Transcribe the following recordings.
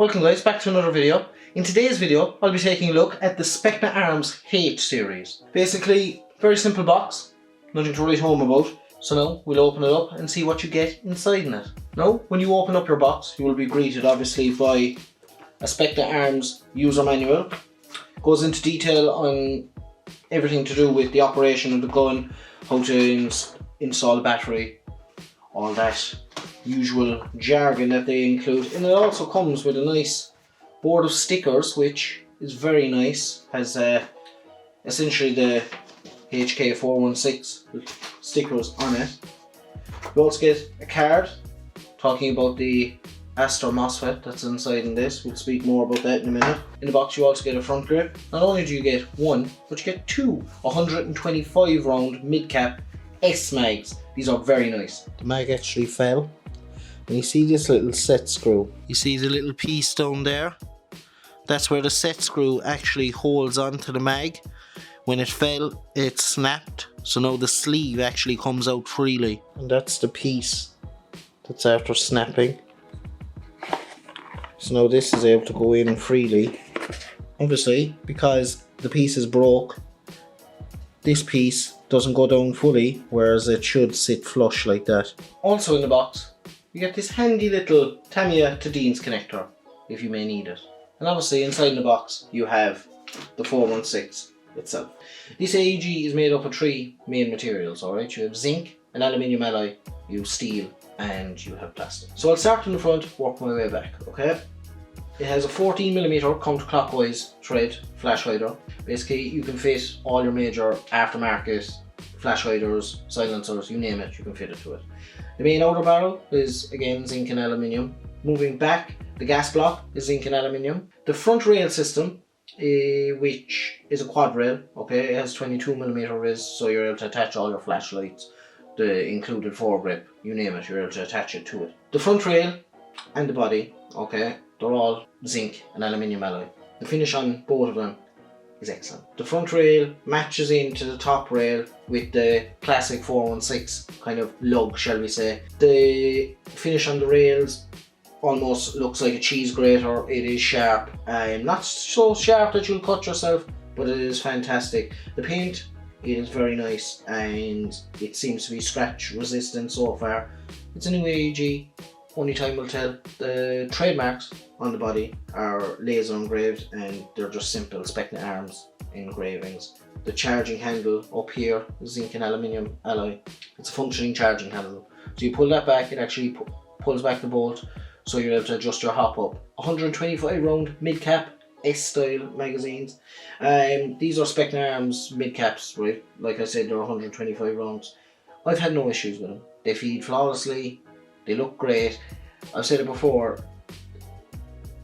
Welcome guys, back to another video. In today's video, I'll be taking a look at the Specna Arms H series. Basically, very simple box, nothing to write home about. So now, we'll open it up and see what you get inside in it. Now, when you open up your box, you will be greeted obviously by a Specna Arms user manual. It goes into detail on everything to do with the operation of the gun, how to install a battery, all that usual jargon that they include. And it also comes with a nice board of stickers, which is very nice. Has essentially the HK416 stickers on it. You also get a card talking about the Aster Mosfet that's inside in this. We'll speak more about that in a minute. In the box you also get a front grip. Not only do you get one, but you get two 125 round mid-cap S mags. These are very nice. The mag actually fell. And you see this little set screw. You see the little piece down there? That's where the set screw actually holds onto the mag. When it fell, it snapped. So now the sleeve actually comes out freely. And that's the piece that's after snapping. So now this is able to go in freely. Obviously, because the piece is broke, this piece doesn't go down fully, whereas it should sit flush like that. Also in the box, you get this handy little Tamiya to Dean's connector, if you may need it. And obviously inside the box you have the 416 itself. This AEG is made up of three main materials, alright? You have zinc, an aluminium alloy, you have steel, and you have plastic. So I'll start from the front, work my way back, okay? It has a 14mm counterclockwise thread flash hider. Basically you can fit all your major aftermarket flash hiders, silencers, you name it, you can fit it to it. The main outer barrel is again zinc and aluminium. Moving back, the gas block is zinc and aluminium. The front rail system, which is a quad rail, okay, it has 22mm riz, so you're able to attach all your flashlights, the included foregrip, you name it, you're able to attach it to it. The front rail and the body, okay, they're all zinc and aluminium alloy. The finish on both of them is excellent. The front rail matches into the top rail with the classic 416 kind of lug, shall we say. The finish on the rails almost looks like a cheese grater. It is sharp, not so sharp that you'll cut yourself, but it is fantastic. The paint is very nice and it seems to be scratch resistant so far. It's a new AEG, only time will tell. The trademarks on the body are laser engraved and they're just simple Specna Arms engravings. The charging handle up here is zinc and aluminium alloy. It's a functioning charging handle. So you pull that back, it actually pulls back the bolt, so you're able to adjust your hop up. 125 round mid-cap S-style magazines. These are Specna Arms mid-caps, right? Like I said, they're 125 rounds. I've had no issues with them. They feed flawlessly, they look great. I've said it before,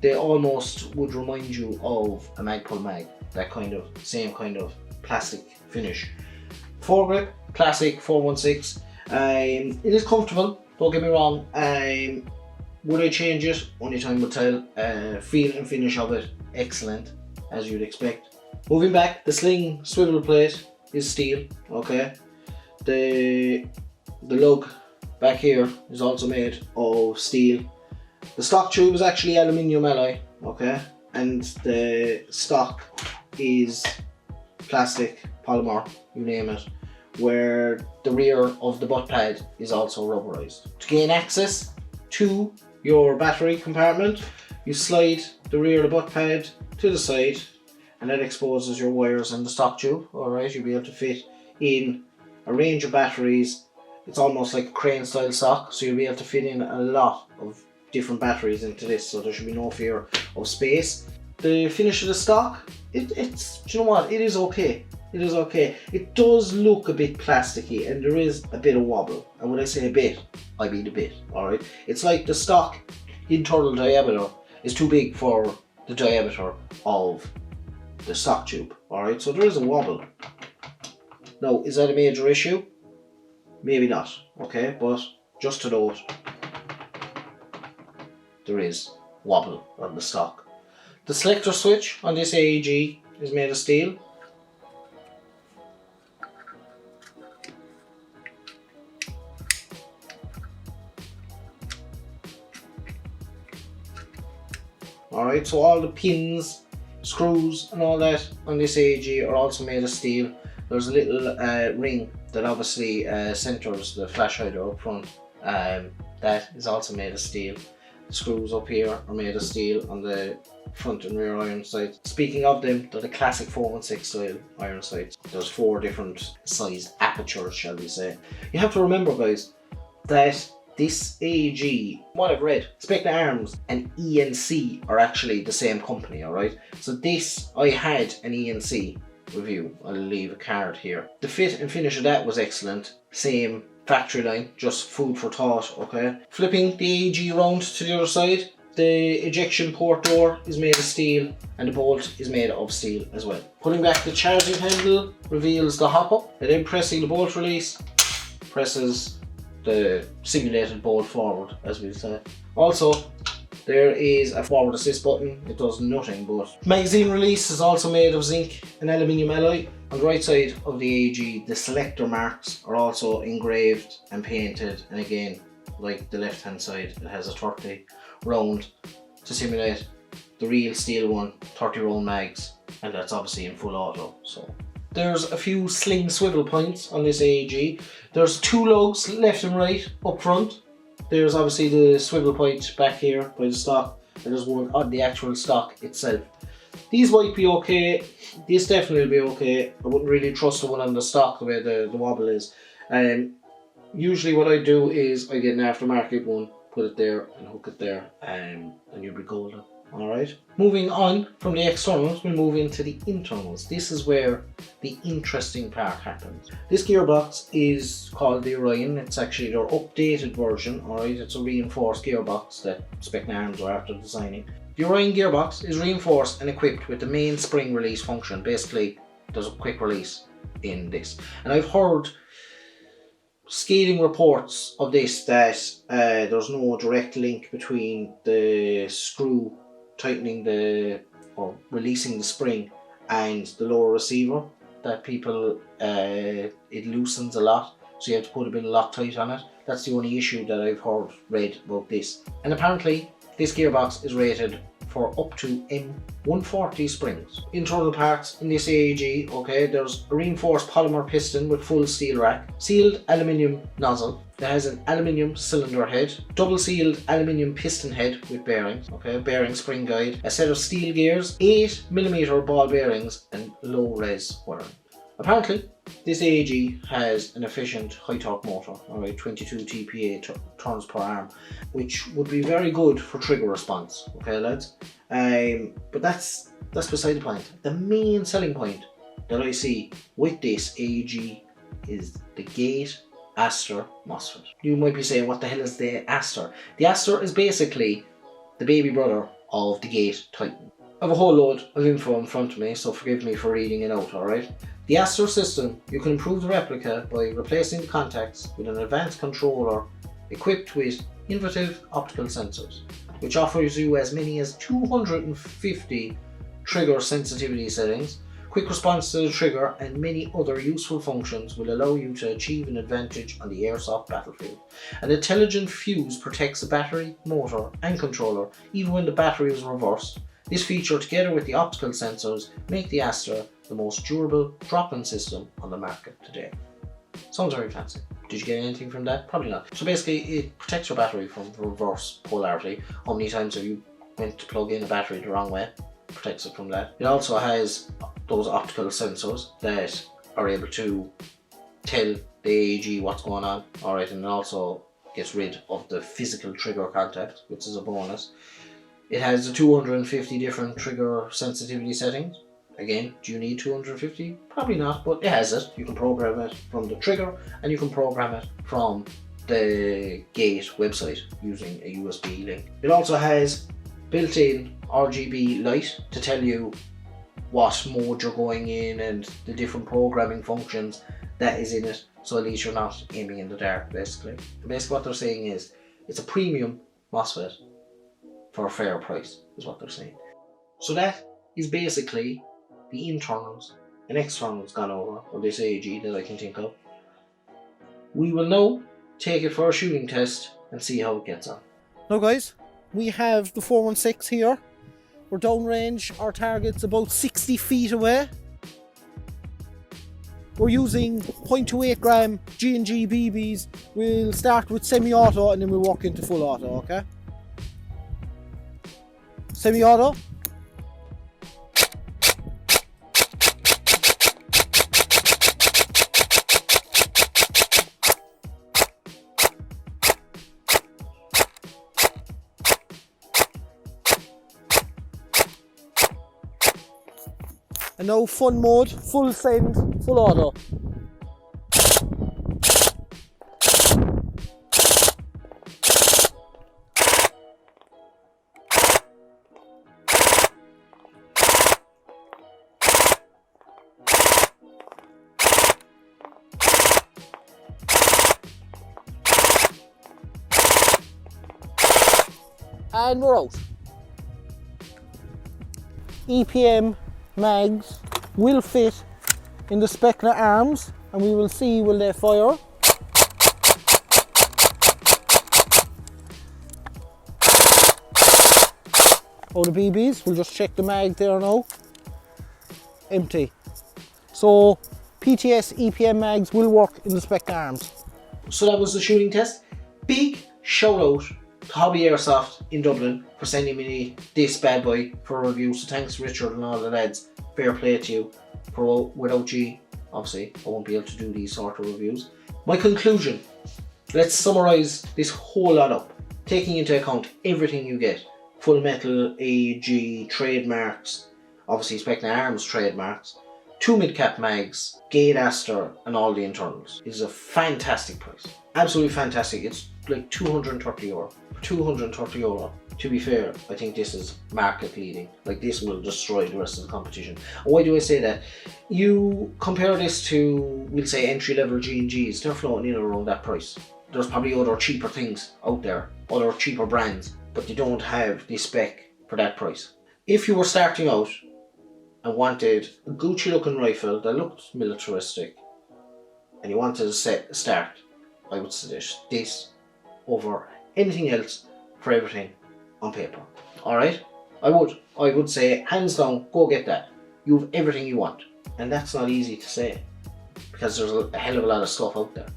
they almost would remind you of a Magpul mag, that kind of, same kind of plastic finish. Foregrip, classic 416. It is comfortable, don't get me wrong. Would I change it? Only time will tell. Feel and finish of it, excellent, as you'd expect. Moving back, the sling swivel plate is steel, okay. The lug back here is also made of steel. The stock tube is actually aluminium alloy, okay, and the stock is plastic, polymer, you name it, where the rear of the butt pad is also rubberized. To gain access to your battery compartment, you slide the rear of the butt pad to the side and that exposes your wires and the stock tube, alright. You'll be able to fit in a range of batteries. It's almost like a crane style sock, so you'll be able to fit in a lot of different batteries into this, so there should be no fear of space. The finish of the stock, it's, do you know what, it is okay. It is okay. It does look a bit plasticky and there is a bit of wobble. And when I say a bit, I mean a bit, alright? It's like the stock internal diameter is too big for the diameter of the stock tube, alright? So there is a wobble. Now, is that a major issue? Maybe not, okay? But just to note, there is wobble on the stock. The selector switch on this AEG is made of steel. Alright, so all the pins, screws and all that on this AEG are also made of steel. There's a little ring that obviously centers the flash hider up front. That is also made of steel. The screws up here are made of steel on the front and rear iron sights. Speaking of them, they're the classic 416 style iron sights. There's 4 different size apertures, shall we say. You have to remember, guys, that this AEG, what I've read, Specna Arms and ENC are actually the same company, alright? So this, I had an ENC review. I'll leave a card here. The fit and finish of that was excellent. Same factory line, just food for thought, okay? Flipping the AEG round to the other side, the ejection port door is made of steel and the bolt is made of steel as well. Pulling back the charging handle reveals the hop up, and then pressing the bolt release presses the simulated bolt forward, as we say. Also, there is a forward assist button. It does nothing but. Magazine release is also made of zinc and aluminium alloy. On the right side of the AEG, the selector marks are also engraved and painted, and again, like the left hand side, it has a 30 round to simulate the real steel one, 30 round mags, and that's obviously in full auto. So there's a few sling swivel points on this AEG. There's 2 lugs left and right up front. There's obviously the swivel point back here by the stock, and there's one on the actual stock itself. These might be okay. This definitely will be okay. I wouldn't really trust the one on the stock the way the wobble is. Usually what I do is I get an aftermarket one, put it there and hook it there, and you'll be golden. Alright, moving on from the externals, we'll move into the internals. This is where the interesting part happens. This gearbox is called the Orion. It's actually their updated version, alright? It's a reinforced gearbox that Specna Arms are after designing. The Orion gearbox is reinforced and equipped with the main spring release function. Basically, there's a quick release in this. And I've heard scathing reports of this that there's no direct link between the screw tightening or releasing the spring and the lower receiver, that people it loosens a lot, so you have to put a bit of Loctite on it. That's the only issue that I've read about this. And apparently this gearbox is rated for up to M140 springs. Internal parts in this AEG, okay, there's a reinforced polymer piston with full steel rack, sealed aluminium nozzle that has an aluminium cylinder head, double sealed aluminium piston head with bearings, okay, bearing spring guide, a set of steel gears, 8mm ball bearings and low res wiring. Apparently, this AEG has an efficient high torque motor, alright, 22 TPA turns per arm, which would be very good for trigger response, okay lads? But that's beside the point. The main selling point that I see with this AEG is the gate Aster Mosfet. You might be saying, what the hell is the Aster? The Aster is basically the baby brother of the gate Titan. I have a whole load of info in front of me, so forgive me for reading it out, alright? The Aster system, you can improve the replica by replacing the contacts with an advanced controller equipped with innovative optical sensors, which offers you as many as 250 trigger sensitivity settings. Quick response to the trigger and many other useful functions will allow you to achieve an advantage on the airsoft battlefield. An intelligent fuse protects the battery, motor and controller even when the battery is reversed. This feature, together with the optical sensors, make the Aster the most durable drop-in system on the market today. Sounds very fancy. Did you get anything from that? Probably not. So basically it protects your battery from reverse polarity. How many times have you went to plug in a battery the wrong way? Protects it from that. It also has those optical sensors that are able to tell the AEG what's going on. Alright, and it also gets rid of the physical trigger contact, which is a bonus. It has the 250 different trigger sensitivity settings. Again, do you need 250? Probably not, but it has it. You can program it from the trigger and you can program it from the gate website using a USB link. It also has built-in RGB light to tell you what mode you're going in and the different programming functions that is in it, so at least you're not aiming in the dark, basically. And basically what they're saying is it's a premium Mosfet for a fair price, is what they're saying. So that is basically the internals and externals gone over of this AEG that I can think of. We will now take it for a shooting test and see how it gets on. Now guys, we have the 416 here. we're downrange, our target's about 60 feet away. We're using 0.28 gram G&G BBs. We'll start with semi-auto and then we'll walk into full auto, okay? Semi-auto. And now fun mode, full send, full auto. And we're out. EPM mags will fit in the Specna Arms, and we will see will they fire. Oh, the BBs, we'll just check the mag there now. Empty. So PTS EPM mags will work in the Specna Arms. So that was the shooting test. Big shout out to Hobby Airsoft in Dublin for sending me this bad boy for a review. So thanks Richard and all the lads. Fair play to you. For without you, obviously, I won't be able to do these sort of reviews. My conclusion. Let's summarise this whole lot up. Taking into account everything you get. Full metal, AG, trademarks. Obviously Specna Arms trademarks. 2 mid-cap mags, gate Aster and all the internals. It is a fantastic price. Absolutely fantastic. It's like €230. For €230, to be fair, I think this is market leading. Like this will destroy the rest of the competition. And why do I say that? You compare this to, we'll say entry level G&Gs, they're floating in around that price. There's probably other cheaper things out there, other cheaper brands, but they don't have the spec for that price. If you were starting out and wanted a Gucci looking rifle that looked militaristic and you wanted to start, I would suggest this over anything else for everything on paper. Alright? I would say hands down, go get that. You have everything you want. And that's not easy to say because there's a hell of a lot of stuff out there.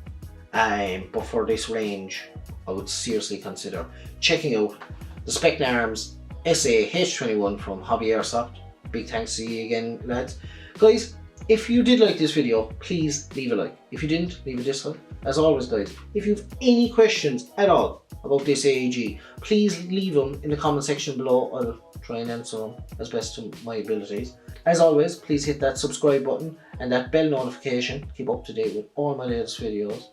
But for this range, I would seriously consider checking out the Specna Arms SA H21 from Hobby Airsoft. Big thanks to you again, lads. Guys, if you did like this video, please leave a like. If you didn't, leave a dislike. As always, guys, if you have any questions at all about this AEG, please leave them in the comment section below. I'll try and answer them as best to my abilities. As always, please hit that subscribe button and that bell notification. Keep up to date with all my latest videos.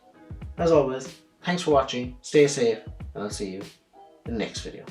As always, thanks for watching, stay safe, and I'll see you in the next video.